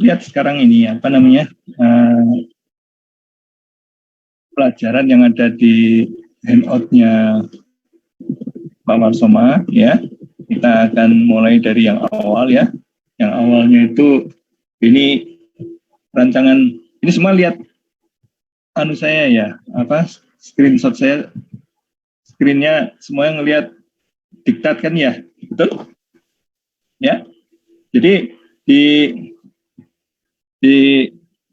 lihat sekarang ini apa namanya pelajaran yang ada di handout-nya Pak Marsoma ya. Kita akan mulai dari yang awal ya. Yang awalnya itu ini rancangan, ini semua lihat anu saya ya, apa screenshot saya, screennya semua yang ngelihat diktat kan ya, betul? Ya, jadi di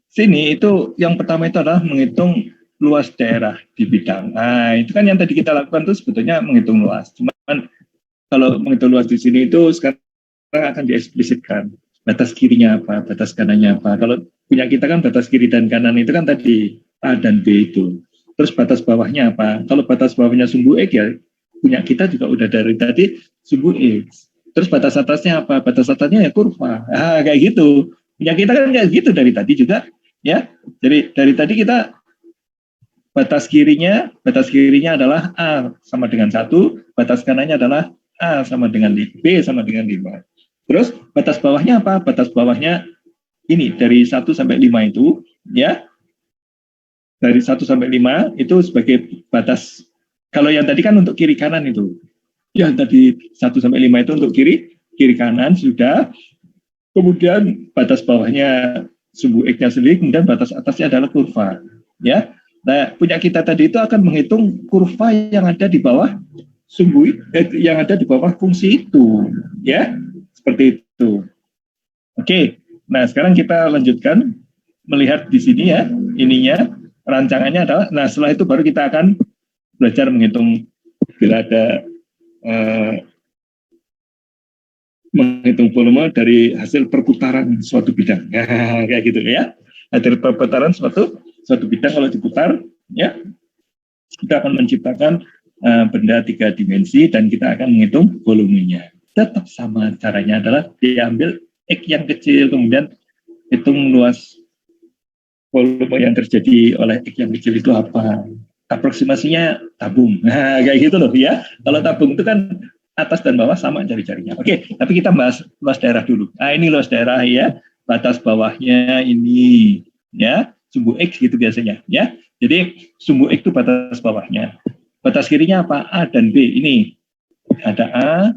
sini itu yang pertama itu adalah menghitung luas daerah di bidang. Nah, itu kan yang tadi kita lakukan itu sebetulnya menghitung luas. Cuman kalau menghitung luas di sini itu sekarang akan dieksplisitkan. Batas kirinya apa, batas kanannya apa. Kalau punya kita kan batas kiri dan kanan itu kan tadi A dan B itu. Terus batas bawahnya apa? Kalau batas bawahnya sumbu X ya, punya kita juga udah dari tadi sumbu X. Terus batas atasnya apa? Batas atasnya ya kurva. Ah, kayak gitu. Punya kita kan kayak gitu dari tadi juga, ya. Jadi dari tadi kita batas kirinya adalah A sama dengan 1, batas kanannya adalah A sama dengan B sama dengan 5. Terus batas bawahnya apa? Batas bawahnya ini dari 1 sampai 5 itu, ya. Dari 1 sampai 5 itu sebagai batas. Kalau yang tadi kan untuk kiri kanan itu. Yang tadi 1 sampai 5 itu untuk kiri kanan sudah. Kemudian batas bawahnya sumbu X-nya sendiri, kemudian batas atasnya adalah kurva, ya. Nah, punya kita tadi itu akan menghitung kurva yang ada di bawah sumbu yang ada di bawah fungsi itu, ya. Seperti itu. Oke. Nah, sekarang kita lanjutkan melihat di sini ya, ininya rancangannya adalah, nah setelah itu baru kita akan belajar menghitung bila ada menghitung volume dari hasil perputaran suatu bidang. Nah, kayak gitu ya. Hasil perputaran suatu bidang kalau diputar, ya, kita akan menciptakan benda 3 dimensi dan kita akan menghitung volumenya. Tetap sama caranya adalah diambil X yang kecil, kemudian hitung luas volume yang terjadi oleh X yang kecil itu apa. Aproksimasinya tabung. Nah, kayak gitu loh ya. Kalau tabung itu kan atas dan bawah sama jari-jarinya. Oke, tapi kita bahas luas daerah dulu. Nah, ini luas daerah ya. Batas bawahnya ini ya, sumbu X gitu biasanya ya. Jadi sumbu X itu batas bawahnya. Batas kirinya apa? A dan B. Ini ada A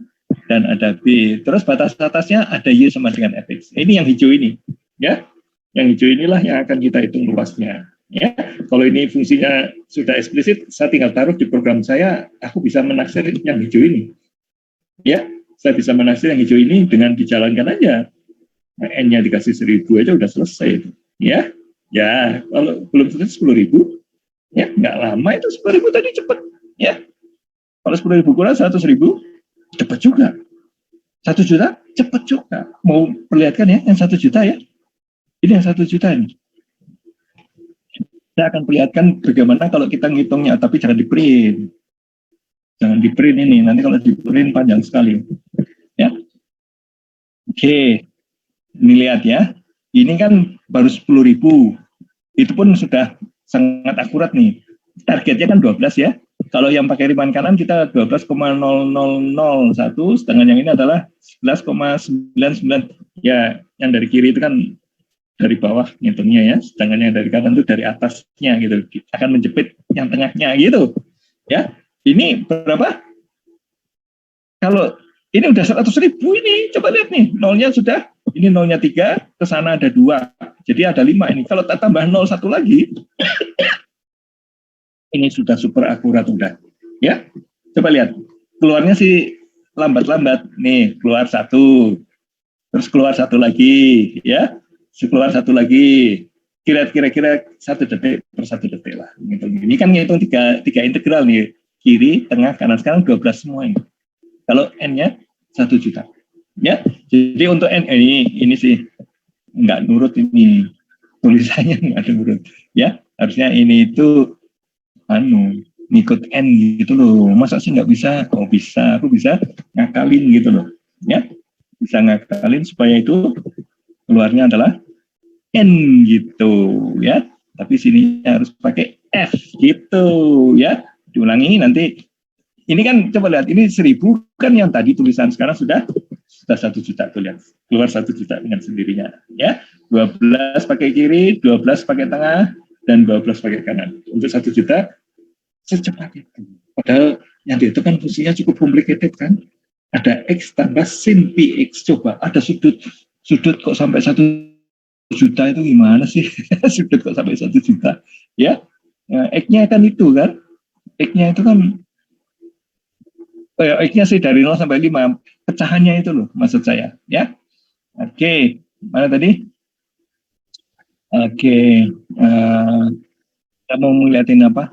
dan ada B. Terus batas atasnya ada Y sama dengan Fx. Ini yang hijau ini ya. Yang hijau inilah yang akan kita hitung luasnya. Ya, kalau ini fungsinya sudah eksplisit, saya tinggal taruh di program saya, aku bisa menaksir yang hijau ini. Ya, saya bisa menaksir yang hijau ini dengan dijalankan aja. Nah, N-nya dikasih 1000 aja udah selesai. Ya, ya kalau belum selesai 10.000, ya nggak lama itu 10.000 tadi cepat. Ya, kalau 10.000 kurang 100.000, cepat juga. 1 juta, cepat juga. Mau perlihatkan ya, yang 1 juta ya. Ini yang 1 juta ini. Saya akan perlihatkan bagaimana kalau kita ngitungnya, tapi jangan di print. Jangan di print ini, nanti kalau di print panjang sekali. Ya. Oke, ini lihat ya. Ini kan baru 10.000. Itu pun sudah sangat akurat nih. Targetnya kan 12 ya. Kalau yang pakai riman kanan kita 12,0001, sedangkan yang ini adalah 11,99. Ya, yang dari kiri itu kan dari bawah ngitungnya ya, sedangkan yang dari kanan itu dari atasnya gitu. Akan menjepit yang tengahnya gitu. Ya, ini berapa? Kalau ini udah 100.000 ini, coba lihat nih, nolnya sudah, ini nolnya 3, ke sana ada 2, jadi ada 5 ini. Kalau tak tambah 0 1 lagi, ini sudah super akurat udah. Ya, coba lihat, keluarnya sih lambat-lambat. Nih, keluar 1, terus keluar 1 lagi, ya. Keluar 1 lagi, kira-kira 1 detik per 1 detik lah. Ini kan ngitung 3 integral nih, kiri, tengah, kanan. Sekarang 12 semua ini. Kalau N-nya 1 juta. Ya, jadi untuk N ini sih nggak nurut ini. Tulisannya nggak nurut. Ya, harusnya ini itu ngikut N gitu loh. Masa sih nggak bisa? Oh bisa, aku bisa ngakalin gitu loh. Ya, bisa ngakalin supaya itu keluarnya adalah N gitu ya. Tapi sini harus pakai F gitu ya. Diulangi nanti. Ini kan coba lihat, ini 1000 kan yang tadi tulisan, sekarang sudah sudah 1 juta tuh lihat, keluar 1 juta dengan sendirinya, ya. 12 pakai kiri, 12 pakai tengah, dan 12 pakai kanan. Untuk 1 juta secepat itu. Padahal yang dihitung kan fungsinya cukup complicated kan. Ada X tambah sin PX. Coba ada sudut kok sampai 1 juta itu gimana sih? Sudut kok sampai 1 juta, ya. X-nya kan itu kan. X-nya itu kan X-nya sih dari 0 sampai 5. Pecahannya itu loh maksud saya, ya. Oke, mana tadi? Oke, kita mau ngeliatin apa?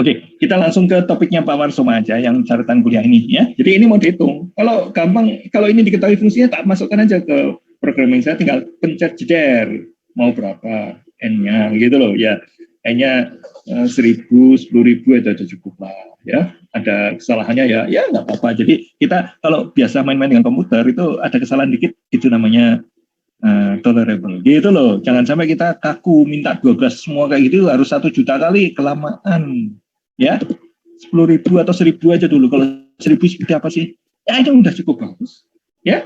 Oke, kita langsung ke topiknya Pak Warsoma aja yang catatan kuliah ini ya. Jadi ini mau dihitung. Kalau gampang, kalau ini diketahui fungsinya tak masukkan aja ke programming, saya tinggal pencet jeder mau berapa n-nya gitu loh ya. N-nya 1.000, 10.000 itu cukup lah ya. Ada kesalahannya ya nggak apa-apa. Jadi kita kalau biasa main-main dengan komputer itu ada kesalahan dikit, itu namanya tolerable gitu loh. Jangan sampai kita kaku minta 12 semua kayak gitu, harus 1 juta kali, kelamaan ya. 10.000 atau 1.000 aja dulu. Kalau 1.000 seperti apa sih? Ya itu udah cukup bagus ya,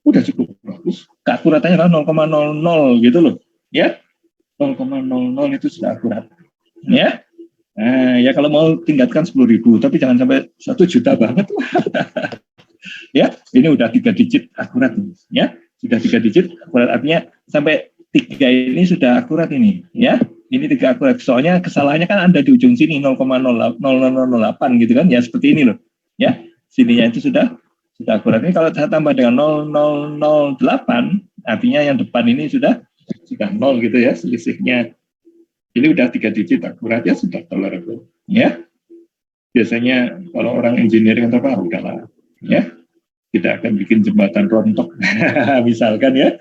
udah cukup bagus. Keakuratannya kan 0,00 gitu loh ya. 0,00 itu sudah akurat ya. Nah, ya kalau mau tingkatkan 10.000, tapi jangan sampai 1 juta banget lah. Ya, ini udah 3 digit akurat ya. Sudah 3 digit akurat, artinya sampai 3 ini sudah akurat ini ya. Ini 3 akurat, soalnya kesalahannya kan ada di ujung sini 0,08 gitu kan ya, seperti ini loh ya. Sininya itu sudah akurat. Ini kalau saya tambah dengan 0,008 artinya yang depan ini sudah 0 gitu ya, selisihnya ini udah 3 digit akurat ya, sudah tolerable ya. Biasanya kalau orang engineering atau apa udahlah ya, kita akan bikin jembatan rontok misalkan ya.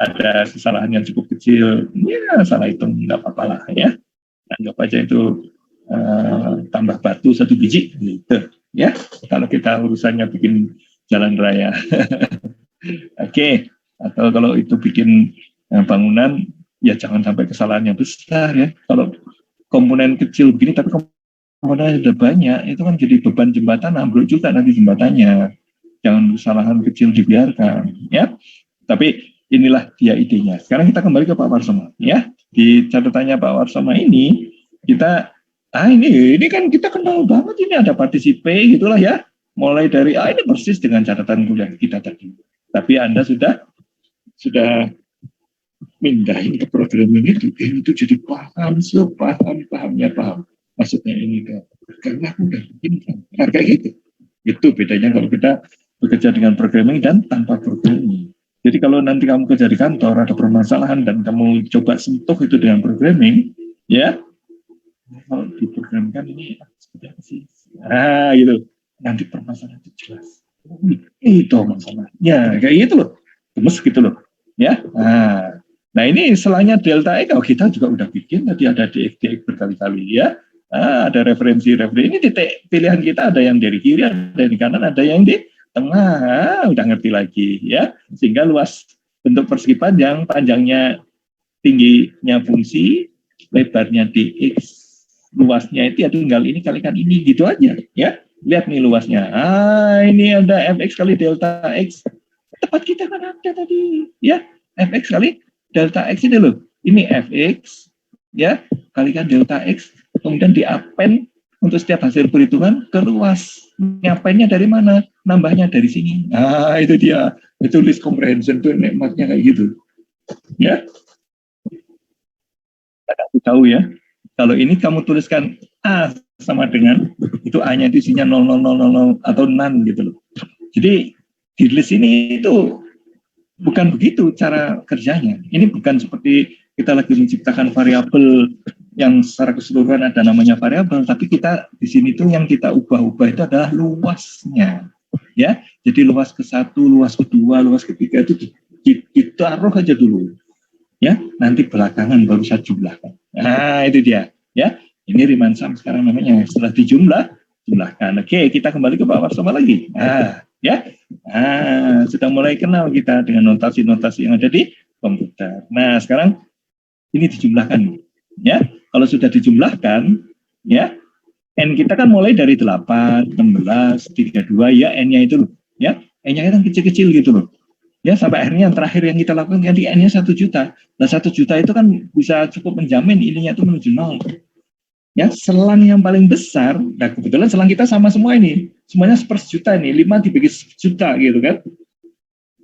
Ada kesalahan yang cukup kecil, ya salah hitung nggak apa-apa lah ya. Anggap aja itu tambah batu 1 biji gitu ya. Kalau kita urusannya bikin jalan raya. Oke. Atau kalau itu bikin bangunan, ya jangan sampai kesalahan yang besar ya. Kalau komponen kecil begini tapi komponennya sudah banyak, itu kan jadi beban jembatan, ambruk juga nanti jembatannya. Jangan kesalahan kecil dibiarkan ya. Tapi inilah dia idenya. Sekarang kita kembali ke Pak Warsoma ya. Di catatannya Pak Warsoma ini kita ini kan kita kenal banget, ini ada partisipe gitulah ya. Mulai dari ini persis dengan catatan kuliah kita tadi. Tapi Anda sudah mindahin ke programming itu jadi paham, sepaham-pahamnya paham. Maksudnya ini karena aku udah bikin kayak gitu. Itu bedanya kalau kita bekerja dengan programming dan tanpa programming. Jadi kalau nanti kamu kerja di kantor ada permasalahan dan kamu coba sentuh itu dengan programming, ya, kalau diprogramkan ini seperti apa sih? Gitu. Nanti permasalahan itu jelas. Itu masalahnya, kayak gitu loh. Gemes gitu loh, ya. Nah ini selainnya delta X, kita juga udah bikin tadi ada dx berkali-kali ya. Ada referensi. Ini titik pilihan kita ada yang dari kiri, ada yang di kanan, ada yang di tengah, udah ngerti lagi ya. Sehingga luas bentuk persegi panjangnya tingginya fungsi, lebarnya dx, luasnya itu ya tinggal ini kalikan ini gitu aja ya. Lihat nih luasnya. Ini ada fx kali delta x. Tempat kita kan ada tadi ya. Fx kali delta x ini loh. Ini fx ya kalikan delta x, kemudian di-append untuk setiap hasil perhitungan ke luas. Ngapainnya dari mana? Nambahnya dari sini. Itu dia. Itu list comprehension itu nikmatnya kayak gitu. Ya. Kita tahu ya. Kalau ini kamu tuliskan A sama dengan, itu A-nya itu isinya 0000 atau none gitu loh. Jadi di list ini itu bukan begitu cara kerjanya. Ini bukan seperti kita lagi menciptakan variabel yang secara keseluruhan ada namanya variabel, tapi kita di sini tuh yang kita ubah-ubah itu adalah luasnya, ya. Jadi luas ke-1, luas ke-2, luas ke-3 itu ditaruh aja dulu, ya. Nanti belakangan baru saya jumlahkan. Itu dia, ya. Ini Riemann sum sekarang namanya. Setelah jumlahkan. Oke, kita kembali ke Pak Warsoma lagi. Ya. Sudah mulai kenal kita dengan notasi-notasi yang ada di komputer. Nah, sekarang ini dijumlahkan, ya. kalau sudah dijumlahkan, ya, N kita kan mulai dari 8, 16, 32, ya, N-nya itu, ya, N-nya kan kecil-kecil gitu loh. Ya, sampai akhirnya yang terakhir yang kita lakukan, ganti N-nya 1 juta. Nah, 1 juta itu kan bisa cukup menjamin ininya itu menuju 0. Ya, selang yang paling besar, nah kebetulan selang kita sama semua ini, semuanya 1/juta nih, 5 dibagi 1 juta gitu kan.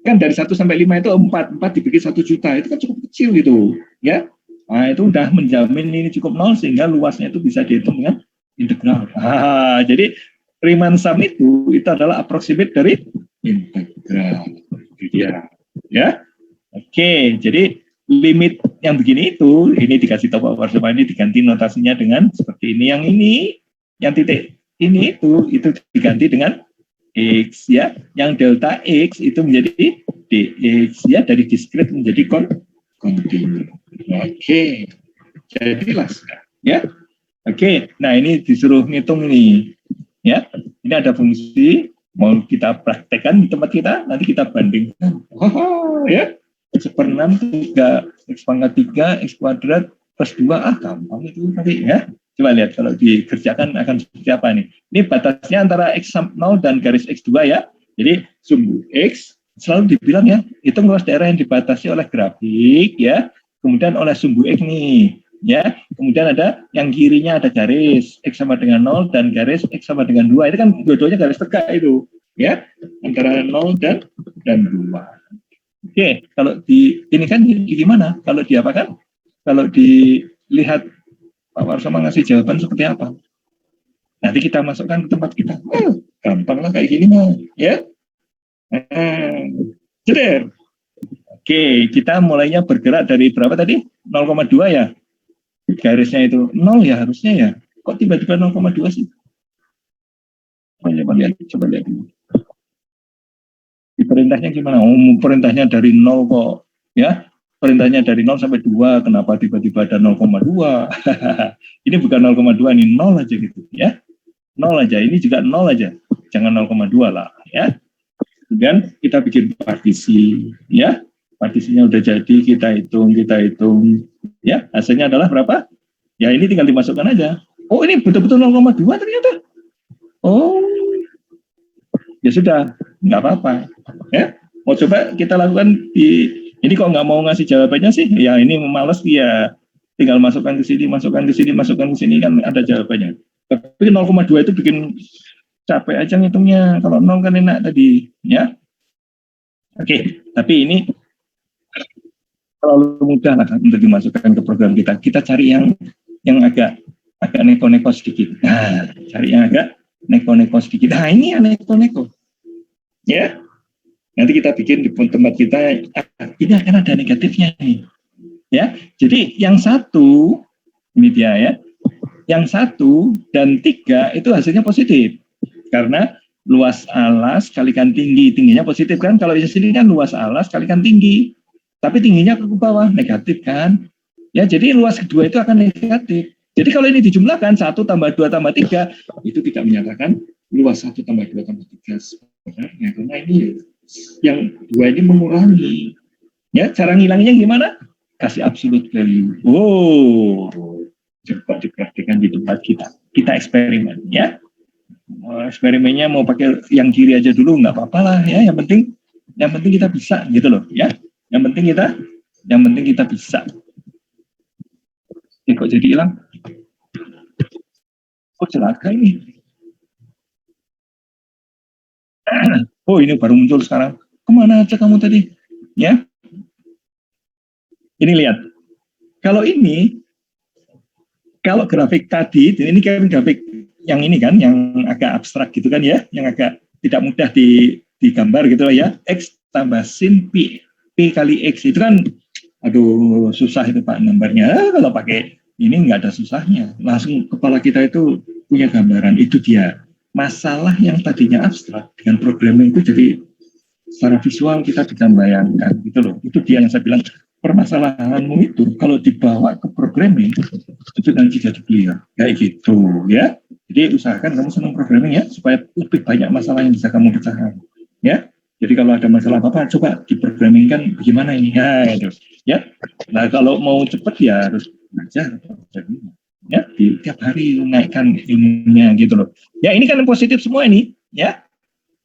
Kan dari 1 sampai 5 itu 4 dibagi 1 juta, itu kan cukup kecil gitu, ya. Nah, itu udah menjamin ini cukup 0 sehingga luasnya itu bisa dihitung dengan integral. Jadi Riemann sum itu adalah approximate dari integral. Itu dia. Ya. Oke, jadi limit yang begini itu, ini dikasih tahu Pak Warsama, ini diganti notasinya dengan seperti ini. Yang ini, yang titik ini itu diganti dengan X, ya. Yang delta X itu menjadi dx, ya, dari diskrit menjadi kontinu. Oke, jadilah, ya. Oke, nah ini disuruh ngitung nih, ya. Ini ada fungsi, mau kita praktekkan di tempat kita, nanti kita bandingkan. Ya. 1/6 3 X pangkat 3 X kuadrat plus 2, gampang itu tadi, ya. Coba lihat kalau dikerjakan akan seperti apa nih. Ini batasnya antara X 0 dan garis X2, ya. Jadi sumbu X selalu dibilang, ya, itu luas daerah yang dibatasi oleh grafik, ya. Kemudian oleh sumbu X nih, ya. Kemudian ada yang kirinya ada garis X sama dengan 0 dan garis X sama dengan 2. Itu kan dua-duanya garis tegak itu, ya. Antara 0 dan 2. Oke, kalau ini kan gimana? Kalau diapakan? Kalau dilihat Pak Warsama ngasih jawaban seperti apa? Nanti kita masukkan ke tempat kita. Gampang lah kayak gini mah, ya. Ceder. Oke, kita mulainya bergerak dari berapa tadi? 0,2 ya. Garisnya itu 0 ya harusnya ya. Kok tiba-tiba 0,2 sih? Coba lihat. Perintahnya gimana? Perintahnya dari 0 kok, ya. Perintahnya dari 0 sampai 2, kenapa tiba-tiba ada 0,2? Ini bukan 0,2, ini 0 aja gitu, ya. 0 aja, ini juga 0 aja. Jangan 0,2 lah, ya. Kemudian kita bikin partisi, ya. Partisinya udah jadi, kita hitung, ya. Hasilnya adalah berapa? Ya, ini tinggal dimasukkan aja. Oh, ini betul-betul 0,2 ternyata. Oh, ya sudah, nggak apa-apa, ya. Mau coba kita lakukan di ini, kok nggak mau ngasih jawabannya sih, ya ini males, ya tinggal masukkan ke sini kan ada jawabannya. Tapi 0,2 itu bikin capek aja ngitungnya, kalau 0 kan enak tadi, ya. Oke, tapi ini terlalu mudah lah untuk dimasukkan ke program kita. Kita cari yang agak neko-neko sedikit. Nah, cari yang agak neko-neko sedikit. Nah, ini yang neko-neko, ya. Nanti kita bikin di tempat kita, ini akan ada negatifnya nih, ya. Jadi yang 1 ini dia, ya. Yang 1 dan 3 itu hasilnya positif karena luas alas kalikan tingginya positif kan. Kalau di sini kan luas alas kalikan tinggi, tapi tingginya ke bawah, negatif kan, ya. Jadi luas kedua itu akan negatif. Jadi kalau ini dijumlahkan 1 tambah 2 tambah 3 itu tidak menyatakan luas 1 tambah 2 tambah 3 sebenarnya, karena ini yang 2 ini mengurangi, ya. Cara ngilanginnya gimana? Kasih absolute value. Oh, coba dipraktikkan di tempat kita eksperimen, ya. Eksperimennya mau pakai yang kiri aja dulu nggak apa-apa lah, ya. Yang penting kita bisa gitu loh, ya. Yang penting kita bisa. Ini kok jadi hilang? Kok celaka ini? Oh, ini baru muncul sekarang. Kemana aja kamu tadi? Ya. Ini lihat. Kalau grafik tadi, ini kan grafik yang ini kan, yang agak abstrak gitu kan, ya. Yang agak tidak mudah digambar gitu ya. X tambah sin P kali X. Itu kan, aduh, susah itu Pak gambarnya. Kalau pakai ini nggak ada susahnya. Langsung kepala kita itu punya gambaran. Itu dia. Masalah yang tadinya abstrak dengan programming itu jadi secara visual kita bisa bayangkan gitu loh. Itu dia yang saya bilang, permasalahanmu itu kalau dibawa ke programming itu nanti jadi clear kayak gitu, ya. Jadi usahakan kamu senang programming, ya, supaya lebih banyak masalah yang bisa kamu pecahkan, ya. Jadi kalau ada masalah apa coba diprogramming kan bagaimana ini, ya, gitu, ya. Nah, kalau mau cepat ya harus belajar programming. ya, di tiap hari naikkan ilmunya gitu loh. Ya ini kan positif semua ini, ya,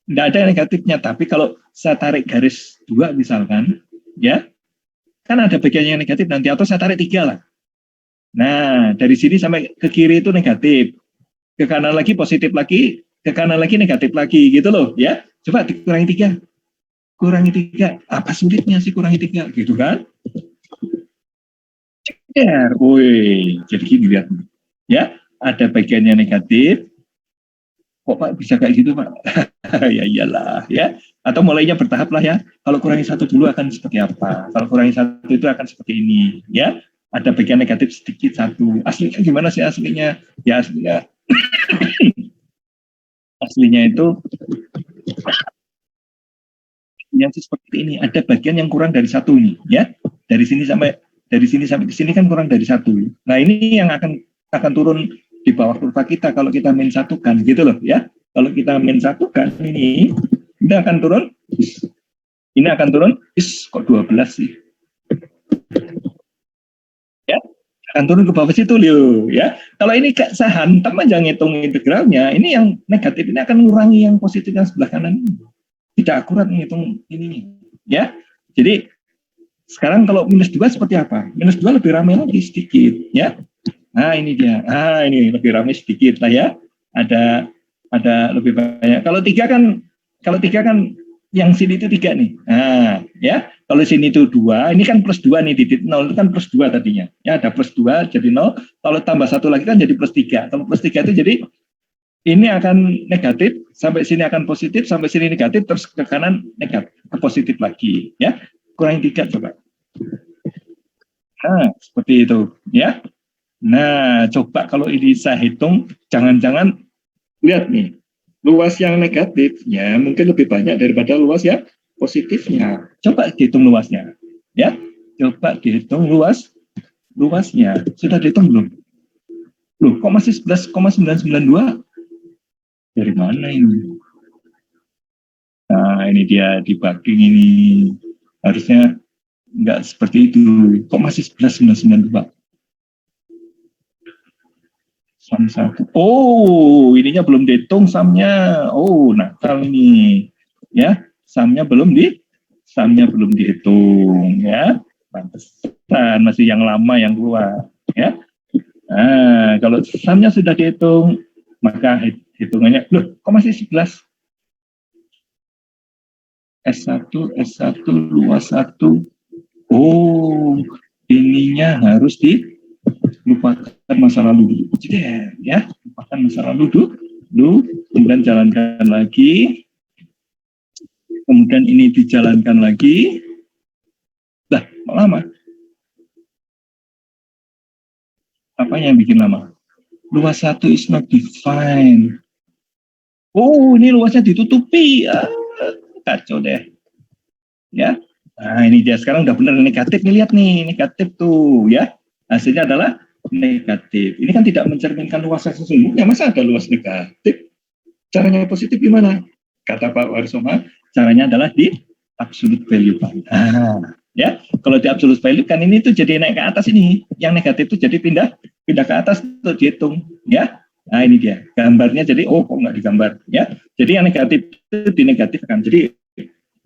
tidak ada negatifnya. Tapi kalau saya tarik garis 2 misalkan, ya, kan ada bagian yang negatif nanti, atau saya tarik 3 lah. Nah, dari sini sampai ke kiri itu negatif, ke kanan lagi positif lagi, ke kanan lagi negatif lagi, gitu loh, ya. Coba dikurangi 3, kurangi 3, apa sulitnya sih kurangi 3, gitu kan? Ya, woi, jadi gini lihat, ya, ada bagiannya negatif, kok Pak bisa kayak gitu Pak? Ya iyalah, ya. Atau mulainya bertahap lah ya. Kalau kurangi 1 dulu akan seperti apa? Kalau kurangi 1 itu akan seperti ini, ya. Ada bagian negatif sedikit 1. Aslinya gimana sih aslinya? Ya aslinya itu yang seperti ini. Ada bagian yang kurang dari 1 nih, ya. Dari sini sampai ke sini kan kurang dari 1. Nah ini yang akan turun di bawah kurva kita kalau kita min satukan, gitu loh, ya. Kalau kita min satukan ini akan turun. Ini akan turun. Kok 12 sih? Ya, akan turun ke bawah situ loh, ya. Kalau ini saya hantam aja ngitung integralnya, ini yang negatif ini akan mengurangi yang positif yang sebelah kanan ini. Tidak akurat menghitung ini, ya. Jadi sekarang kalau minus 2 seperti apa? Minus 2 lebih ramai lagi sedikit, ya. Nah ini dia. Ini lebih ramai sedikit lah ya. Ada lebih banyak. Kalau 3 kan yang sini itu 3 nih. Nah, ya. Kalau sini itu 2, ini kan plus 2 nih, titik 0 itu kan plus 2 tadinya. Ya, ada plus 2 jadi 0. Kalau tambah 1 lagi kan jadi plus 3. Kalau plus 3 itu jadi ini akan negatif, sampai sini akan positif, sampai sini negatif, terus ke kanan negatif, ke positif lagi, ya. Kurangi 3 coba. Nah, seperti itu, ya. Nah, coba kalau ini saya hitung, jangan-jangan lihat nih, luas yang negatifnya mungkin lebih banyak daripada luas yang positifnya. Coba dihitung luasnya, ya. Coba dihitung luasnya. Sudah dihitung belum? Loh, kok masih 11,992? Dari mana ini? Nah, ini dia di bugging ini. Harusnya nggak seperti itu. Kok masih 11,992? Sum 1. Oh, ininya belum dihitung sumnya. Oh, nakal ini. Ya, sumnya belum dihitung, ya. Pantesan masih yang lama yang keluar, ya. Nah, kalau sumnya sudah dihitung, maka hitungannya, loh, kok masih 11? S1 luas 1. Oh, ininya harus dilupakan masa lalu dulu. Ya, lupakan masa lalu dulu, kemudian jalankan lagi. Kemudian ini dijalankan lagi. Lah, lama. Apa yang bikin lama? Luas 1 is not defined. Oh, ini luasnya ditutupi. Kacau deh. Ya. Nah, ini dia sekarang udah benar negatif nih, lihat nih, negatif tuh, ya. Hasilnya adalah negatif. Ini kan tidak mencerminkan luas yang sesungguhnya. Masa ada luas negatif? Caranya positif gimana? Kata Pak Warsoma, caranya adalah di absolute value. Ya, kalau di absolute value kan ini tuh jadi naik ke atas ini. Yang negatif itu jadi pindah ke atas untuk dihitung, ya. Nah, ini dia. Gambarnya jadi kok nggak digambar, ya. Jadi yang negatif itu dinegatifkan. Jadi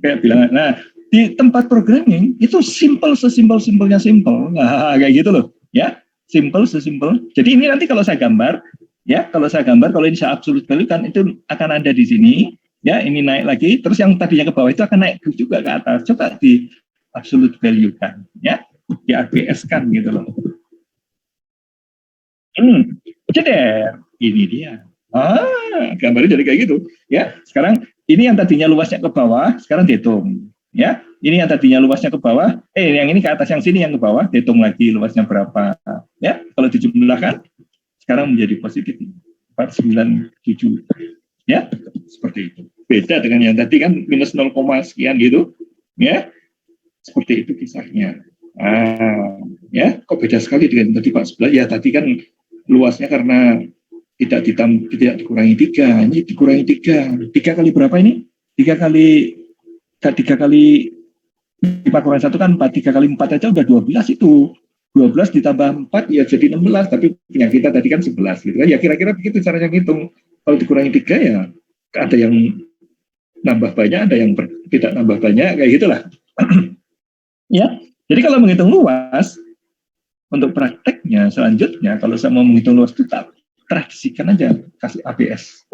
kayak bilang, nah di tempat programming itu sesimpel-simpelnya simple. Nah, kayak gitu loh, ya. Simple sesimpel. Jadi ini nanti kalau saya gambar, ya, kalau ini saya absolute value kan itu akan ada di sini, ya, ini naik lagi, terus yang tadinya ke bawah itu akan naik juga ke atas. Coba di absolute value kan, ya, di RPS kan gitu loh. Ceder, ini dia. Gambarnya jadi kayak gitu, ya. Sekarang ini yang tadinya luasnya ke bawah, sekarang dihitung, ya. Ini yang tadinya luasnya ke bawah, yang ini ke atas, yang sini yang ke bawah, dihitung lagi luasnya berapa, ya. Kalau dijumlahkan, sekarang menjadi positif 497, ya, seperti itu. Beda dengan yang tadi kan minus 0, sekian gitu, ya. Seperti itu kisahnya. Ya, kok beda sekali dengan tadi Pak sebelah? Ya, tadi kan luasnya karena tidak dikurangi 3, ini dikurangi 3 kali berapa ini? 3 kali 5 kurang 1 kan 4, 3 kali 4 aja udah 12 itu. 12 ditambah 4 ya jadi 16, tapi punya kita tadi kan 11 gitu kan. Ya kira-kira begitu caranya ngitung. Kalau dikurangi 3 ya ada yang nambah banyak, ada yang tidak nambah banyak, kayak gitulah. Ya, jadi kalau menghitung luas, untuk prakteknya selanjutnya, kalau saya mau menghitung luas itu tradisikan aja, kasih ABS.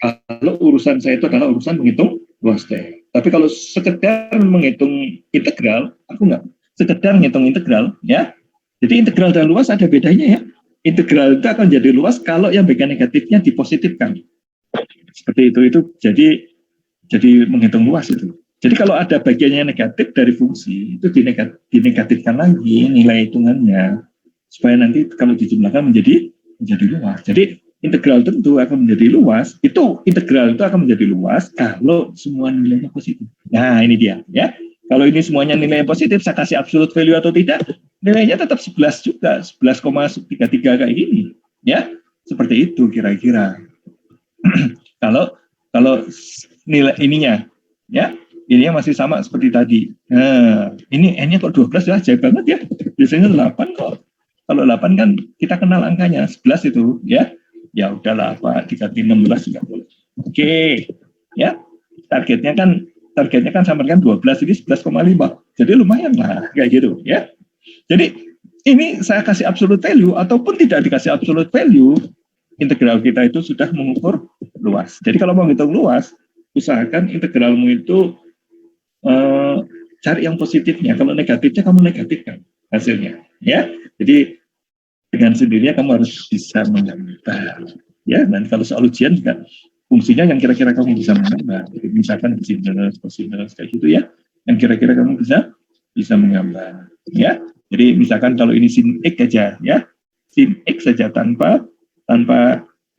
Kalau urusan saya itu adalah urusan menghitung luas daerah. Tapi kalau sekedar menghitung integral, aku nggak sekedar menghitung integral, ya. Jadi integral dan luas ada bedanya ya. Integral itu akan jadi luas kalau yang bagian negatifnya dipositifkan. Seperti itu jadi menghitung luas itu. Jadi kalau ada bagiannya negatif dari fungsi, itu dinegatifkan lagi nilai hitungannya, supaya nanti kalau dijumlahkan menjadi luas. Jadi integral tentu akan menjadi luas, integral itu akan menjadi luas kalau semua nilainya positif. Nah ini dia, ya. Kalau ini semuanya nilainya positif, saya kasih absolute value atau tidak, nilainya tetap 11 juga, 11,33 kayak gini. Ya, seperti itu kira-kira. kalau nilai ininya, ya, ininya masih sama seperti tadi. Nah, ini N-nya kok 12 ya, ajaib banget ya. Biasanya 8 kok. Kalau 8 kan kita kenal angkanya, 11 itu, ya. Ya udahlah, apa, 16 juga boleh. Oke, ya. Targetnya kan sama dengan 12, ini 11,5. Jadi lumayan lah, kayak gitu, ya. Jadi ini saya kasih absolute value ataupun tidak dikasih absolute value, integral kita itu sudah mengukur luas. Jadi kalau mau hitung luas, usahakan integralmu itu cari yang positifnya. Kalau negatifnya kamu negatifkan hasilnya, ya. Jadi dengan sendirinya kamu harus bisa menggambar, ya. Dan kalau soal ujian juga fungsinya yang kira-kira kamu bisa menggambar. Misalkan sinus, cosinus kayak gitu ya. Yang kira-kira kamu bisa menggambar, ya. Jadi misalkan kalau ini sin x aja, ya, sin x saja tanpa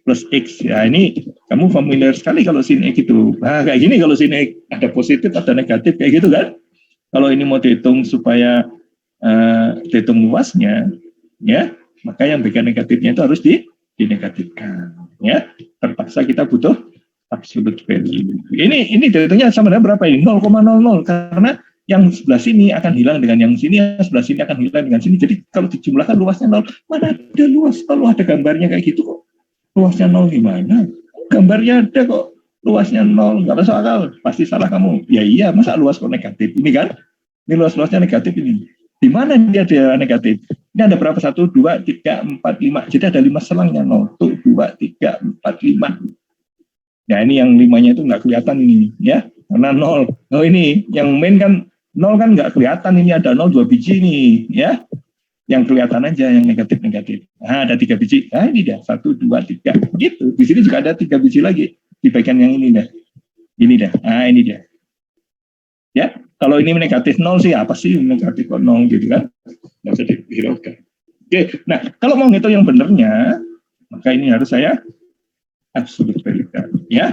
plus x, ya ini kamu familiar sekali kalau sin x itu. Nah, kayak gini kalau sin x ada positif ada negatif kayak gitu kan. Kalau ini mau dihitung supaya dihitung luasnya, ya, maka yang bagian negatifnya itu harus dinegatifkan, ya. Terpaksa kita butuh absolute value. Ini dihitungnya sama dengan berapa ini? 0,00, karena yang sebelah sini akan hilang dengan yang sini, yang sebelah sini akan hilang dengan sini. Jadi kalau dijumlahkan luasnya 0, mana ada luas? Kalau ada gambarnya kayak gitu kok. Luasnya 0 gimana? Gambarnya ada kok. Luasnya 0, nggak masuk akal. Pasti salah kamu. Ya iya, masa luas kok negatif? Ini kan? Ini luas-luasnya negatif ini. Di mana dia ada negatif? Ini ada berapa? 1, 2, 3, 4, 5. Jadi ada 5 selangnya. 0, 2, 3, 4, 5. Ya ini yang 5-nya itu nggak kelihatan ini, ya. Karena 0. Oh ini, yang main kan 0 kan nggak kelihatan. Ini ada 0, 2 biji nih, ya. Yang kelihatan aja yang negatif-negatif. Nah, ada 3 biji. Nah, ini dia. 1, 2, 3. Gitu. Di sini juga ada 3 biji lagi. Di bagian yang ini dah. Ini dah. Nah, ini dia. Ya, kalau ini negatif 0 sih, apa sih negatif 0 gitu kan? Nggak usah dihiraukan. Oke, nah, kalau mau ngitung yang benernya, maka ini harus saya absolute value-kan. Ya,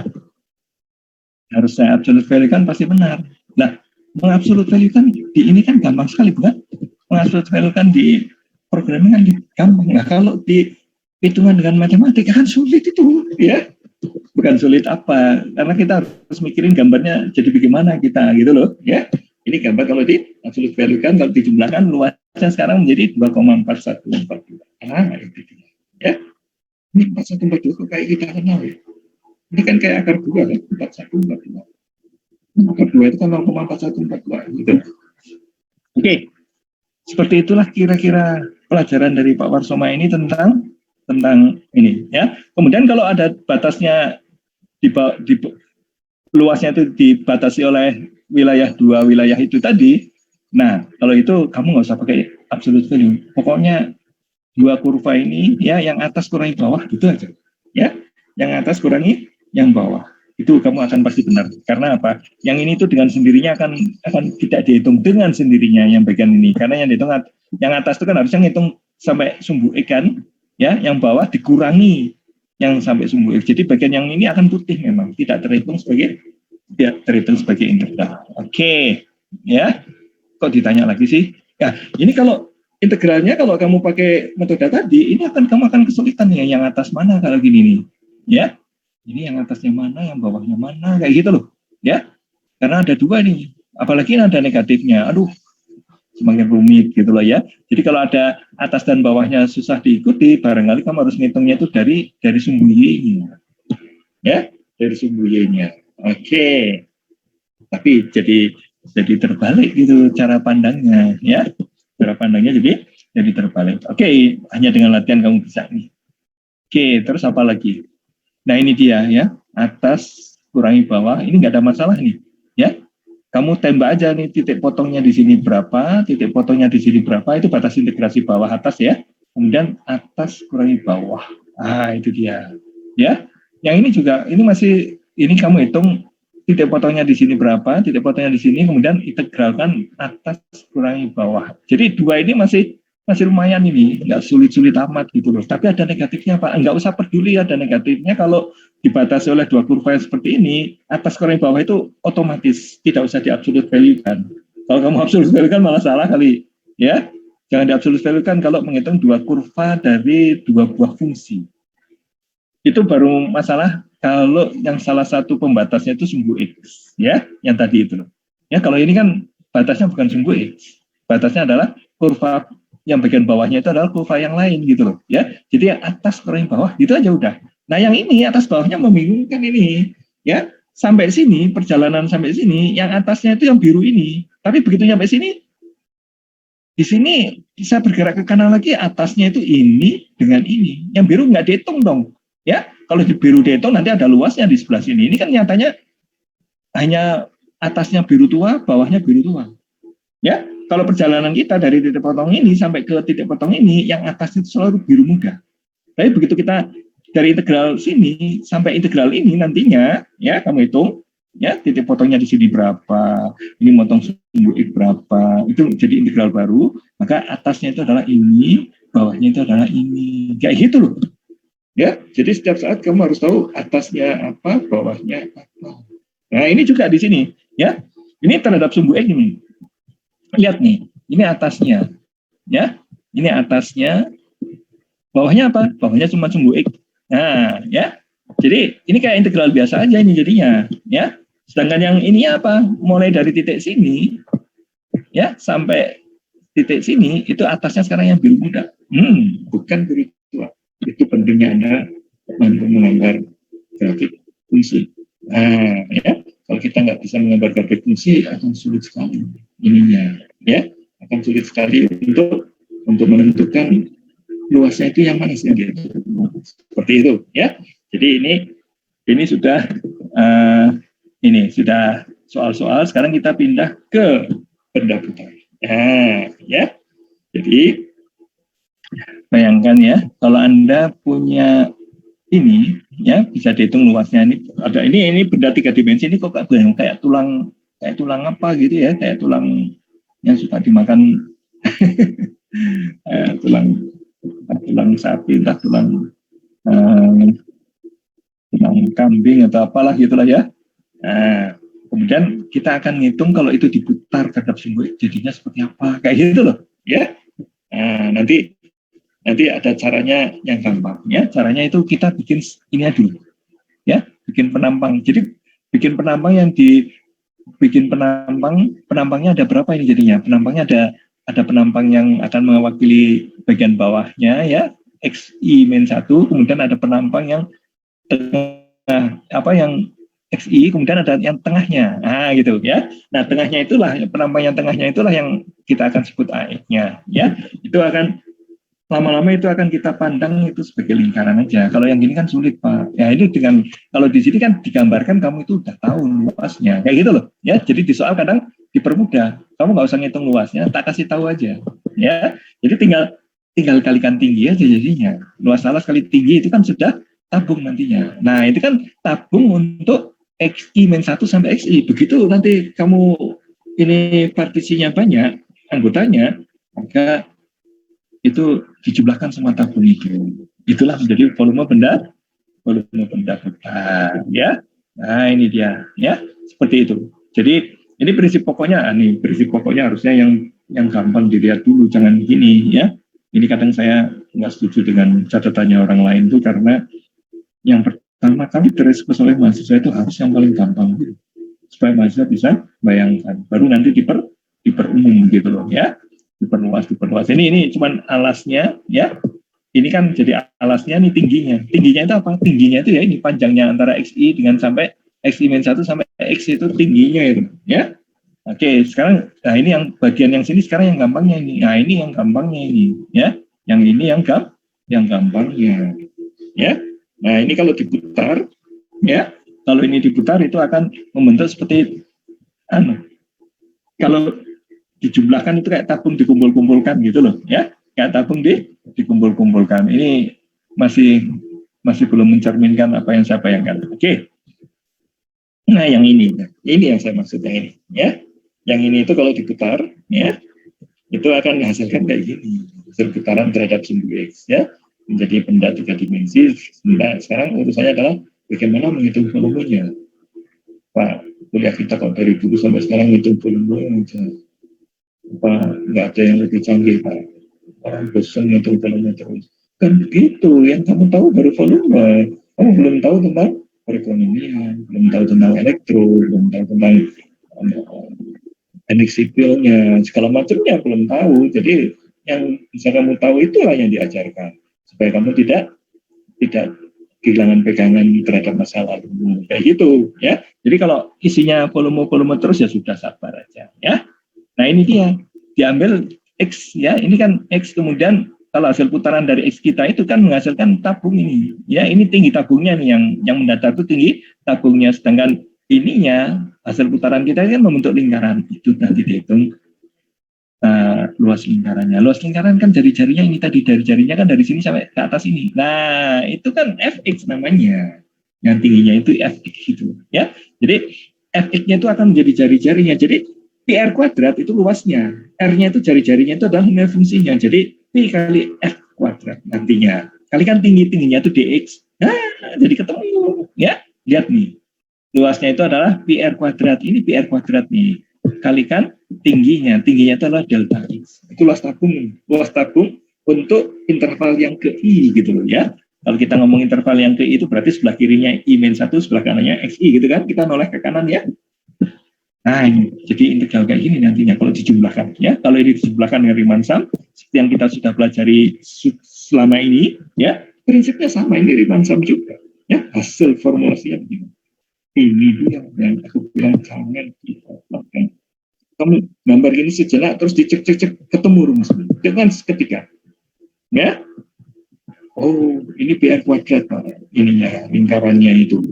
harus saya absolute value-kan pasti benar. Nah, mengabsolute value-kan di ini kan gampang sekali, bukan? Mengabsolute value-kan di programming kan gampang. Nah, kalau di hitungan dengan matematika kan sulit itu, ya. Bukan sulit apa, karena kita harus mikirin gambarnya jadi bagaimana kita, gitu loh, ya. Ini gambar kalau di absolute value-kan, kalau dijumlahkan luasnya sekarang menjadi 2,4142. Ah, itu dia. Ya. Ini 4142 kok kayak kita kenal ya. Ini kan kayak akar 2 kan, 4142. Akar 2 itu kan 0,4142 gitu. Oke. Seperti itulah kira-kira pelajaran dari Pak Warsoma ini tentang ini, ya. Kemudian kalau ada batasnya luasnya itu dibatasi oleh wilayah 2 wilayah itu tadi. Nah, kalau itu kamu nggak usah pakai absolute value. Pokoknya 2 kurva ini, ya, yang atas kurangi bawah gitu aja, ya. Yang atas kurangi yang bawah. Itu kamu akan pasti benar. Karena apa? Yang ini itu dengan sendirinya akan tidak dihitung dengan sendirinya yang bagian ini. Karena yang dihitung yang atas itu kan harusnya ngitung sampai sumbu ikan, ya, yang bawah dikurangi yang sampai sumbu X. Jadi bagian yang ini akan putih memang, tidak terhitung sebagai integral. Oke, ya. Kok ditanya lagi sih? Ya, ini kalau integralnya kalau kamu pakai metode tadi, ini kamu akan kesulitan ya, yang atas mana kalau gini nih, ya. Ini yang atasnya mana, yang bawahnya mana, kayak gitu loh, ya. Karena ada 2 nih, apalagi ada negatifnya. Aduh, semakin rumit gitu loh ya. Jadi kalau ada atas dan bawahnya susah diikuti, barangkali kamu harus ngitungnya itu dari sumbu Y-nya. Ya, dari sumbu Y-nya. Oke. Tapi jadi terbalik gitu cara pandangnya ya. Cara pandangnya jadi terbalik. Oke, hanya dengan latihan kamu bisa nih. Oke, terus apa lagi? Nah ini dia ya, atas kurangi bawah, ini nggak ada masalah nih, ya. Kamu tembak aja nih titik potongnya di sini berapa, titik potongnya di sini berapa, itu batas integrasi bawah atas ya. Kemudian atas kurangi bawah, itu dia, ya. Yang ini juga, ini kamu hitung titik potongnya di sini berapa, titik potongnya di sini, kemudian integralkan atas kurangi bawah. Jadi dua ini masih lumayan ini, nggak sulit-sulit amat gitu loh. Tapi ada negatifnya Pak, nggak usah peduli ada negatifnya kalau dibatasi oleh dua kurva yang seperti ini, atas kurangi bawah itu otomatis tidak usah di absolute value kan. Kalau kamu absolute value kan malah salah kali, ya. Jangan di absolute value kan kalau menghitung dua kurva dari dua buah fungsi. Itu baru masalah kalau yang salah satu pembatasnya itu sumbu X, ya, yang tadi itu. Ya, kalau ini kan batasnya bukan sumbu X, batasnya adalah kurva yang bagian bawahnya itu adalah kurva yang lain gitu loh ya. Jadi yang atas kurangi bawah itu aja udah. Nah yang ini atas bawahnya membingungkan ini ya. Sampai sini perjalanan sampai sini yang atasnya itu yang biru ini. Tapi begitu sampai sini di sini bisa bergerak ke kanan lagi atasnya itu ini dengan ini. Yang biru nggak dihitung dong ya. Kalau di biru dihitung nanti ada luasnya di sebelah sini. Ini kan nyatanya hanya atasnya biru tua, bawahnya biru tua. Ya, kalau perjalanan kita dari titik potong ini sampai ke titik potong ini, yang atasnya itu selalu biru muda. Tapi begitu kita dari integral sini sampai integral ini nantinya, ya kamu hitung, ya titik potongnya di sini berapa, ini motong sumbu X berapa, itu jadi integral baru, maka atasnya itu adalah ini, bawahnya itu adalah ini, kayak gitu loh. Ya, jadi setiap saat kamu harus tahu atasnya apa, bawahnya apa. Nah ini juga di sini, ya, ini terhadap sumbu X ini. Lihat nih, ini atasnya, ya, ini atasnya, bawahnya apa? Bawahnya cuma sumbu X. Nah, ya, jadi ini kayak integral biasa aja ini jadinya, ya. Sedangkan yang ini apa? Mulai dari titik sini, ya, sampai titik sini, itu atasnya sekarang yang biru muda. Bukan biru tua. Itu pentingnya Anda mampu menggambar grafik fungsi. Nah, ya, kalau kita nggak bisa menggambar grafik fungsi, akan sulit sekali ininya, ya, akan sulit sekali untuk menentukan luasnya itu yang mana sih gitu. Seperti itu, ya. Jadi ini sudah sudah soal-soal. Sekarang kita pindah ke benda putar. Nah, ya. Jadi bayangkan ya, kalau Anda punya ini, ya bisa dihitung luasnya ini benda 3 dimensi ini kok kayak tulang apa gitu ya, kayak tulang yang suka dimakan tulang sapi, entah tulang kambing atau apalah gitulah ya. Nah, kemudian kita akan ngitung kalau itu diputar terhadap sumbu jadinya seperti apa, kayak gitu loh ya. Nah, nanti ada caranya yang gampang ya. Caranya itu kita bikin ini dulu ya, bikin penampang. Jadi bikin penampang penampangnya ada berapa ini jadinya? Penampangnya ada penampang yang akan mewakili bagian bawahnya ya, XI-1, kemudian ada penampang yang yang XI, kemudian ada yang tengahnya. Nah, gitu ya. Nah, tengahnya itulah penampang yang tengahnya itulah yang kita akan sebut AX-nya ya. Itu akan lama-lama itu akan kita pandang itu sebagai lingkaran aja. Kalau yang gini kan sulit Pak. Ya ini kalau di sini kan digambarkan kamu itu udah tahu luasnya. Kayak gitu loh. Ya, jadi di soal kadang dipermudah. Kamu nggak usah ngitung luasnya, tak kasih tahu aja. Ya, jadi tinggal kalikan tinggi aja jadinya. Luas alas kali tinggi itu kan sudah tabung nantinya. Nah itu kan tabung untuk XI-1 sampai XI. Begitu nanti kamu ini partisinya banyak, anggotanya, maka itu dijumlahkan semua tabung itu. Itulah menjadi volume benda putar, ya. Nah ini dia, ya, seperti itu. Jadi ini prinsip pokoknya, harusnya yang gampang dilihat dulu, jangan gini, ya. Ini kadang saya nggak setuju dengan catatannya orang lain tuh karena yang pertama kali direspon oleh mahasiswa itu harus yang paling gampang dulu, supaya mahasiswa bisa bayangkan, baru nanti diperumum gitu loh, ya. diperluas. Ini cuman alasnya ya. Ini kan jadi alasnya nih tingginya. Tingginya itu apa? Tingginya itu ya ini panjangnya antara XI dengan sampai XI-1 sampai X itu tingginya itu ya. Oke, sekarang nah ini yang bagian yang sini sekarang yang gampangnya ini. Nah, ini yang gampangnya ini ya. Yang ini yang gampangnya ya. Nah, ini kalau diputar ya. Kalau ini diputar itu akan membentuk seperti kalau dijumlahkan itu kayak tabung dikumpul-kumpulkan gitu loh ya. Kayak tabung dikumpul-kumpulkan. Ini masih belum mencerminkan apa yang saya bayangkan. Oke. Nah, yang ini yang saya maksudnya ini ya. Yang ini itu kalau diputar ya, itu akan menghasilkan kayak gini. Hasil putaran terhadap sumbu X ya, menjadi benda 3 dimensi. Sekarang urusannya adalah bagaimana menghitung volumenya. Pak, kuliah kita kok dari dulu sampai sekarang ngitung volume aja. Apa nggak ada yang lebih canggih, Pak? Orang bosan ngitung volume terus. Kan begitu, yang kamu tahu baru volume. Kamu belum tahu tentang perekonomian, belum tahu tentang elektro, belum tahu tentang teknik sipilnya, segala macamnya belum tahu. Jadi yang bisa kamu tahu itulah yang diajarkan supaya kamu tidak kehilangan pegangan terhadap masa lalu kayak gitu ya. Jadi kalau isinya volume terus ya sudah sabar aja ya. Nah ini dia diambil X ya. Ini kan X kemudian kalau hasil putaran dari X kita itu kan menghasilkan tabung ini ya. Ini tinggi tabungnya nih yang mendatar itu tinggi tabungnya, sedangkan ininya hasil putaran kita kan membentuk lingkaran. Itu nanti dihitung luas lingkarannya. Luas lingkaran kan jari-jarinya ini tadi, jari-jarinya kan dari sini sampai ke atas ini. Nah itu kan Fx namanya, yang tingginya itu Fx gitu ya. Jadi Fx-nya itu akan menjadi jari-jarinya. Jadi PR kuadrat itu luasnya, R-nya itu jari-jarinya itu adalah nilai fungsinya. Jadi P kali F kuadrat nantinya. Kalikan tingginya itu dx. Nah jadi ketemu ya. Lihat nih. Luasnya itu adalah PR kuadrat. Ini PR kuadrat nih. Kalikan tingginya itu adalah delta X. Itu luas tabung untuk interval yang ke I gitu loh ya. Kalau kita ngomong interval yang ke I itu berarti sebelah kirinya I-1, sebelah kanannya XI gitu kan. Kita noleh ke kanan ya. Nah ini, jadi integral kayak gini nantinya kalau dijumlahkan ya. Kalau ini dijumlahkan dengan Riemann-Sum, seperti yang kita sudah pelajari selama ini ya. Prinsipnya sama, ini Riemann-Sum juga ya. Hasil formulasinya begini. Ini dia yang aku bilang jangan dilakukan. Kamu gambar ini sejenak terus dicek ketemu rumusnya dengan seketika ya. Oh ini PR kuadrat Pak. Ininya lingkarannya itu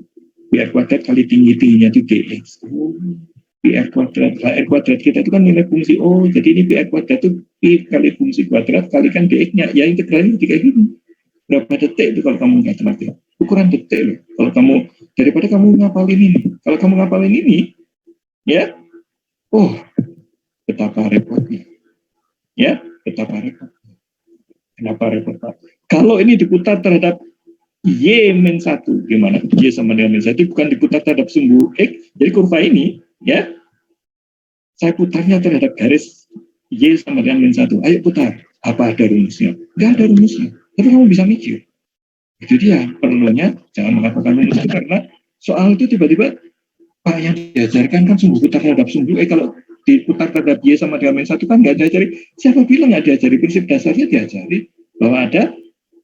PR kuadrat kali tingginya itu dx. Oh PR kuadrat HR kuadrat kita itu kan nilai fungsi. Oh jadi ini PR kuadrat itu P kali fungsi kuadrat kalikan dx-nya ya, integralnya kayak gini. Berapa detik itu kalau kamu nggak terlatih? Ukuran detik loh. Kalau kamu daripada kamu ngapalin ini. Kalau kamu ngapalin ini, ya, oh, betapa repotnya. Ya, betapa repotnya. Kenapa repot? Kalau ini diputar terhadap Y-1, gimana? Y sama dengan Y1 bukan diputar terhadap sumbu X. Jadi kurva ini, ya, saya putarnya terhadap garis Y sama dengan Y1. Ayo putar. Apa ada rumusnya? Nggak ada rumusnya. Tapi kamu bisa mikir. Itu dia perlunya jangan mengatakan rumus itu karena soal itu tiba-tiba Pak yang diajarkan kan sumbu putar terhadap sumbu kalau diputar terhadap Y sama dengan Y1 kan nggak diajari. Siapa bilang nggak diajari? Prinsip dasarnya diajari bahwa ada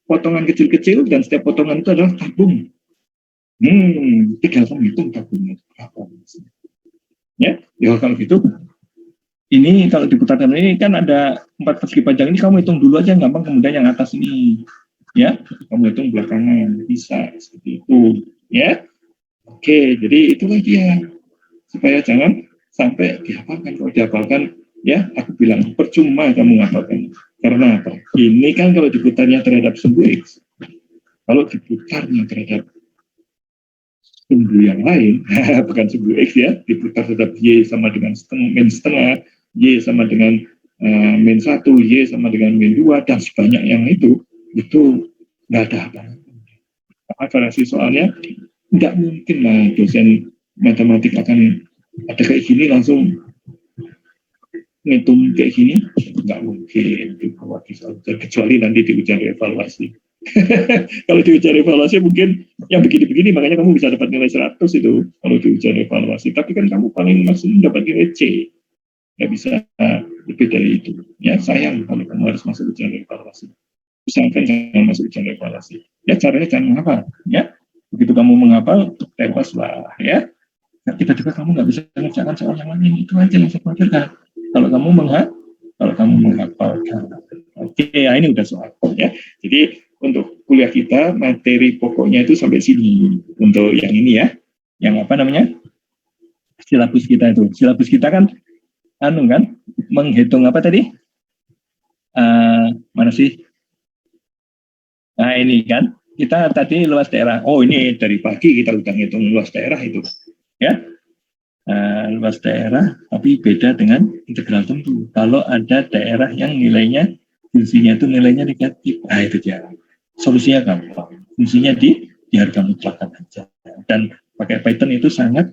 potongan kecil-kecil dan setiap potongan itu adalah tabung. Tinggal kamu hitung tabungnya berapa. Ya kalau gitu ini kalau diputarkan ini kan ada 4 persegi panjang ini kamu hitung dulu aja gampang, kemudian yang atas ini ya kamu hitung belakangan bisa seperti itu ya. Oke, jadi itulah dia supaya jangan sampai dihafalkan. Kalau dihafalkan ya aku bilang percuma kamu ngapalkan. Karena apa? Ini kan kalau diputarnya terhadap sumbu X, kalau diputarnya terhadap sumbu yang lain bukan sumbu X ya, diputar terhadap Y sama dengan setengah, Y sama dengan -1, Y sama dengan -2 dan sebanyak yang itu nggak ada apa variasi soalnya nggak mungkin lah dosen matematik akan ada kayak gini langsung ngitung kayak gini, nggak mungkin itu kecuali nanti di ujian evaluasi. Kalau di ujian evaluasi mungkin yang begini-begini makanya kamu bisa dapat nilai 100 itu kalau di ujian evaluasi, tapi kan kamu paling maksimum dapat nilai C, nggak bisa lebih dari itu. Ya, sayang kalau kamu harus masuk ujian evaluasi. Usahakan jangan masuk ujian evaluasi. Ya, caranya jangan menghafal. Ya, begitu kamu menghafal, tewas lah. Ya, nah, tiba-tiba kamu nggak bisa mengerjakan soal yang lain, itu aja yang saya khawatirkan. Kalau kamu menghafalkan. Oke, ya ini udah soal. Ya, jadi untuk kuliah kita materi pokoknya itu sampai sini. Untuk yang ini ya, yang apa namanya? Silabus kita itu. Silabus kita kan menghitung apa tadi? Mana sih? Nah ini kan, kita tadi luas daerah. Oh ini dari pagi kita udah ngitung luas daerah itu. Ya, luas daerah, tapi beda dengan integral tentu. Kalau ada daerah yang nilainya, fungsinya itu nilainya negatif, nah itu dia. Solusinya gampang. Fungsinya di harga mutlak aja. Dan pakai Python itu sangat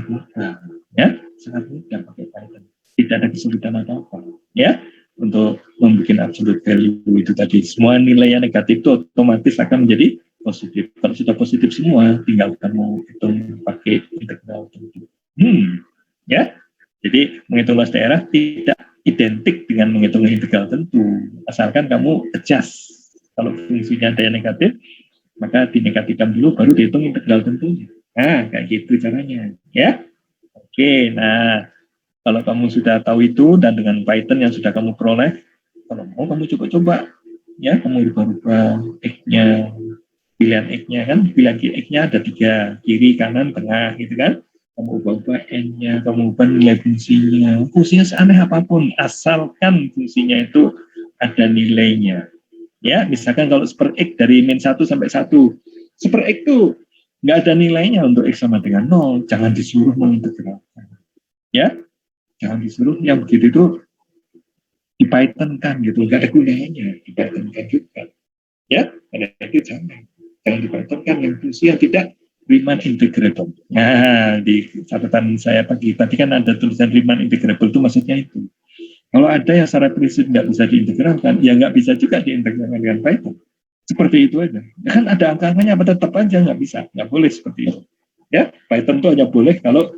mudah. Ya, sangat mudah pakai Python. Tidak ada kesulitan apa-apa. Ya, untuk membuat absolute value itu tadi. Semua nilai yang negatif itu otomatis akan menjadi positif. Kalau sudah positif semua, tinggal kamu hitung pakai integral tentu. Ya, jadi menghitung luas daerah tidak identik dengan menghitung integral tentu. Asalkan kamu adjust. Kalau fungsinya ada yang negatif, maka dinegatifkan dulu, baru dihitung integral tentunya. Nah, kayak gitu caranya. Ya, oke. Nah, kalau kamu sudah tahu itu dan dengan Python yang sudah kamu peroleh, kalau mau kamu coba-coba, ya kamu rubah-rubah X-nya, pilihan X-nya kan, pilihan X-nya ada 3, kiri, kanan, tengah, gitu kan. Kamu ubah-ubah N-nya, kamu ubah nilai fungsinya seaneh apapun, asalkan fungsinya itu ada nilainya. Ya, misalkan kalau super X dari min 1 sampai 1, super X itu nggak ada nilainya untuk X sama dengan 0, jangan disuruh mengintegralkan. Ya, jangan disuruh yang begitu itu di Python kan gitu, nggak ada gunanya di Python kan juga. Ya, ada itu jangan di Python kan yang fungsi yang tidak Riemann integrable. Nah, di catatan saya pagi tadi kan ada tulisan Riemann integrable itu maksudnya itu. Kalau ada yang secara prinsip nggak bisa diintegralkan, ya nggak bisa juga diintegralkan dengan Python. Seperti itu aja. Ya kan ada angka-angkanya, apa tetap aja nggak bisa, nggak boleh seperti itu. Ya, Python itu hanya boleh kalau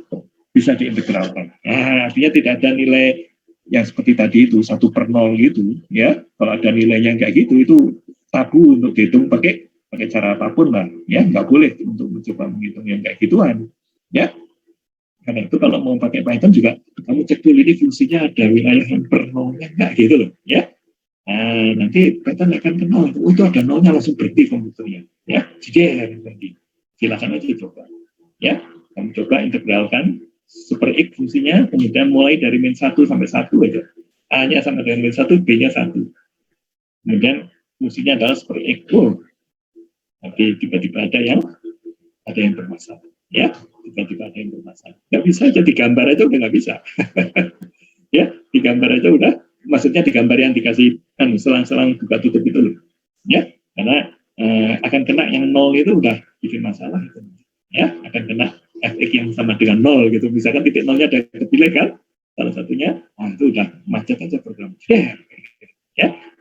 bisa diintegralkan. Nah, artinya tidak ada nilai yang seperti tadi itu 1/0 gitu, ya. Kalau ada nilainya kayak gitu, itu tabu untuk dihitung pakai cara apapun lah, ya. Nggak boleh untuk mencoba menghitung yang kayak gituan, ya. Karena itu kalau mau pakai Python juga kamu cek dulu ini fungsinya ada wilayah yang per-nolnya enggak gitu loh, ya. Nah, nanti Python akan kenal, oh itu ada nolnya langsung berhenti komputernya, ya. Jadi berhenti. Silakan aja coba, ya. Kamu coba integralkan super X fungsinya, kemudian mulai dari min 1 sampai 1 aja. A-nya sama dengan min 1, B-nya 1. Kemudian fungsinya adalah super X. Oh, tapi tiba-tiba ada yang bermasalah, ya. Tiba-tiba ada yang bermasalah. Nggak bisa aja digambar aja udah nggak bisa. Ya, digambar aja udah, maksudnya digambar yang dikasih kan selang-selang buka tutup itu loh. Ya, karena akan kena yang 0 itu udah bikin masalah gitu. Ya, akan kena fx yang sama dengan 0 gitu. Misalkan titik 0-nya ada kepilih kan, salah satunya, itu udah macet aja program. Ya,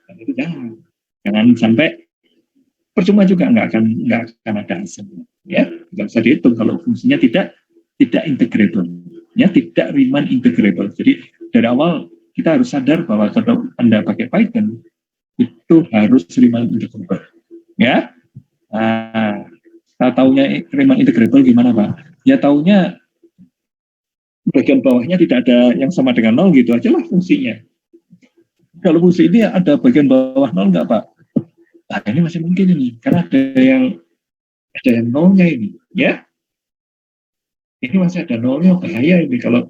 dan itu jangan sampai percuma juga nggak akan ada hasilnya. Ya, nggak bisa dihitung kalau fungsinya tidak integrable. Ya, tidak Riemann integrable. Jadi dari awal kita harus sadar bahwa kalau Anda pakai Python itu harus Riemann integrable. Ya, taunya Riemann integrable gimana Pak? Ya taunya bagian bawahnya tidak ada yang sama dengan 0 gitu aja lah fungsinya. Kalau fungsi ini ada bagian bawah 0 nggak Pak? Nah ini masih mungkin ini, karena ada yang 0-nya ini, ya. Ini masih ada 0-nya, bahaya ini kalau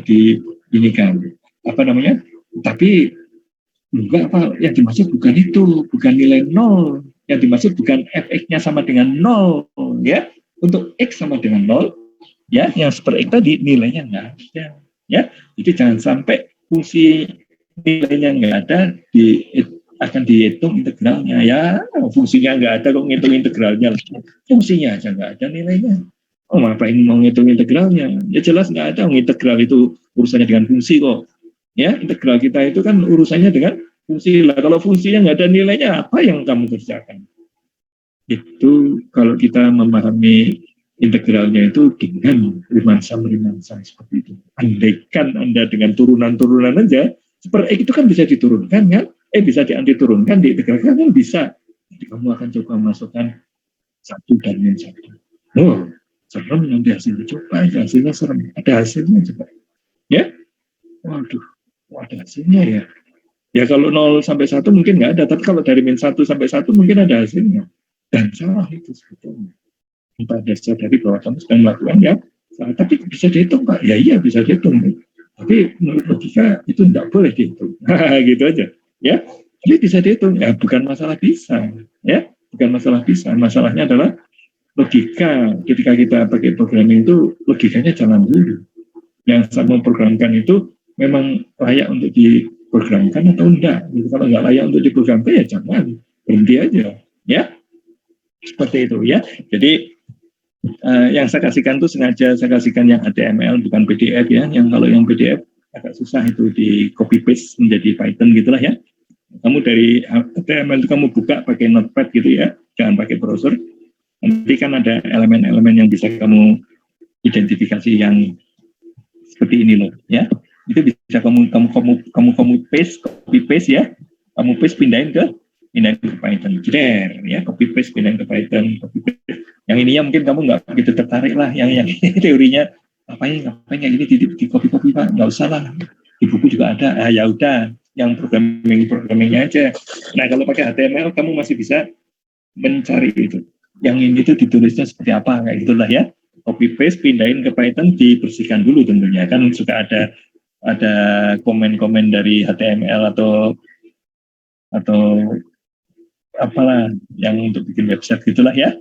di ini kan apa namanya? Tapi enggak Pak, yang dimaksud bukan itu, bukan nilai 0. Yang dimaksud bukan fx-nya sama dengan 0, ya. Untuk x sama dengan 0, ya, yang super x tadi nilainya nggak ada, ya. Jadi jangan sampai fungsi nilainya nggak ada akan dihitung integralnya, ya. Fungsinya nggak ada kok ngitung integralnya, fungsinya aja nggak ada nilainya. Oh, ngapain mau ngitung integralnya? Ya jelas nggak ada. Integral itu urusannya dengan fungsi kok. Ya, integral kita itu kan urusannya dengan fungsi lah. Kalau fungsinya nggak ada nilainya, apa yang kamu kerjakan? Itu kalau kita memahami integralnya itu dengan Riemann sum seperti itu. Andaikan Anda dengan turunan-turunan aja Super X itu kan bisa diturunkan kan? Bisa diturunkan, diintegrasikan kan bisa. Jadi kamu akan coba masukkan satu dan yang satu. Oh, serem nanti hasilnya. Coba aja hasilnya serem. Ada hasilnya coba. Ya? Waduh, ada hasilnya ya. Ya kalau 0 sampai 1 mungkin nggak ada, tapi kalau dari -1 sampai 1 mungkin ada hasilnya. Dan salah itu sebetulnya. Entah Anda sadari bahwa kamu sedang melakukan ya, salah. Tapi bisa dihitung Pak. Ya iya bisa dihitung. Tapi menurut logika itu tidak boleh dihitung. Gitu aja. Ya, jadi bisa dihitung. Ya bukan masalah bisa. Ya, bukan masalah bisa. Masalahnya adalah logika. Ketika kita pakai programming itu logikanya jalan dulu. Yang saat memprogramkan itu memang layak untuk diprogramkan atau enggak. Gitu. Kalau nggak layak untuk diprogramkan ya jangan, berhenti aja. Ya, seperti itu ya. Jadi yang saya kasihkan itu sengaja saya kasihkan yang HTML bukan PDF ya. Yang kalau yang PDF agak susah itu di copy paste menjadi Python gitulah ya. Kamu dari HTML itu kamu buka pakai Notepad gitu ya, jangan pakai browser. Nanti kan ada elemen-elemen yang bisa kamu identifikasi yang seperti ini loh ya. Itu bisa kamu paste, copy paste ya. Kamu paste pindahin ke Python. Jeder ya, copy paste pindahin ke Python, copy paste. Yang ininya mungkin kamu nggak begitu tertarik lah, yang teorinya ngapain yang ini di copy Pak, nggak usah lah. Di buku juga ada. Ya udah, yang programmingnya aja. Nah kalau pakai HTML kamu masih bisa mencari itu. Yang ini tuh ditulisnya seperti apa kayak gitulah ya. Copy paste pindahin ke Python, dibersihkan dulu tentunya kan suka ada komen-komen dari HTML atau apalah yang untuk bikin website gitulah ya,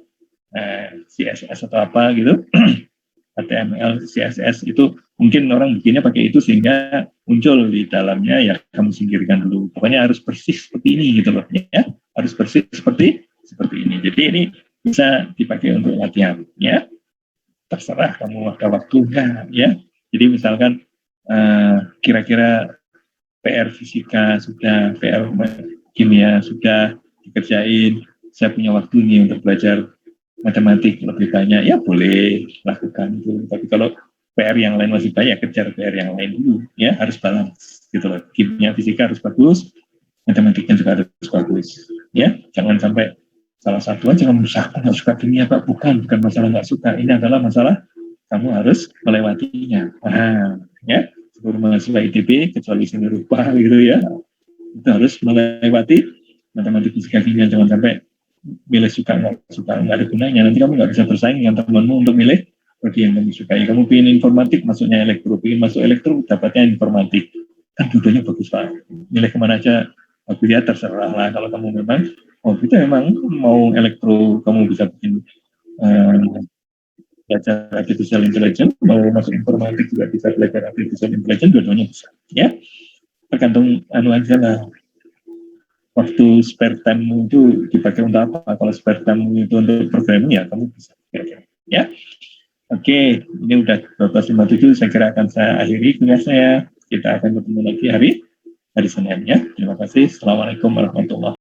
CSS atau apa gitu. HTML, CSS itu mungkin orang bikinnya pakai itu sehingga muncul di dalamnya, ya kamu singkirkan dulu. Pokoknya harus persis seperti ini gitu loh ya, harus persis seperti ini. Jadi ini bisa dipakai untuk latihan ya. Terserah kamu ada waktunya ya. Jadi misalkan kira-kira PR fisika sudah, PR kimia sudah dikerjain, saya punya waktu nih untuk belajar matematik lebih banyak, ya boleh lakukan itu. Tapi kalau PR yang lain masih banyak, kejar PR yang lain dulu ya, harus balance gitu loh. Kimia fisika harus bagus, matematiknya juga harus bagus ya. Jangan sampai salah satu aja kamu nggak suka kimia Pak, bukan masalah nggak suka, ini adalah masalah kamu harus melewatinya. Ya, seluruh mahasiswa ITB kecuali seni rupa gitu ya, itu harus melewati matematik fisika kimia. Jangan sampai milih suka nggak ada gunanya, nanti kamu nggak bisa bersaing dengan temanmu untuk milih prodi yang kamu sukai. Kamu pilih informatik, masuknya elektro, pilih masuk elektro, dapatnya informatik, kan dua-duanya bagus Pak. Milih kemana aja bagus ya, terserah lah. Kalau kamu memang kita memang mau elektro, kamu bisa bikin belajar artificial intelligence, mau masuk informatik juga bisa belajar artificial intelligence, dua-duanya bisa ya. Tergantung aja lah, waktu spare time itu dipakai untuk apa. Kalau spare time itu untuk programming ya kamu bisa ya. Oke, ini udah 12.57, saya kira akan saya akhiri kuliah saya. Kita akan ketemu lagi hari Senin ya. Terima kasih. Assalamualaikum warahmatullahi wabarakatuh.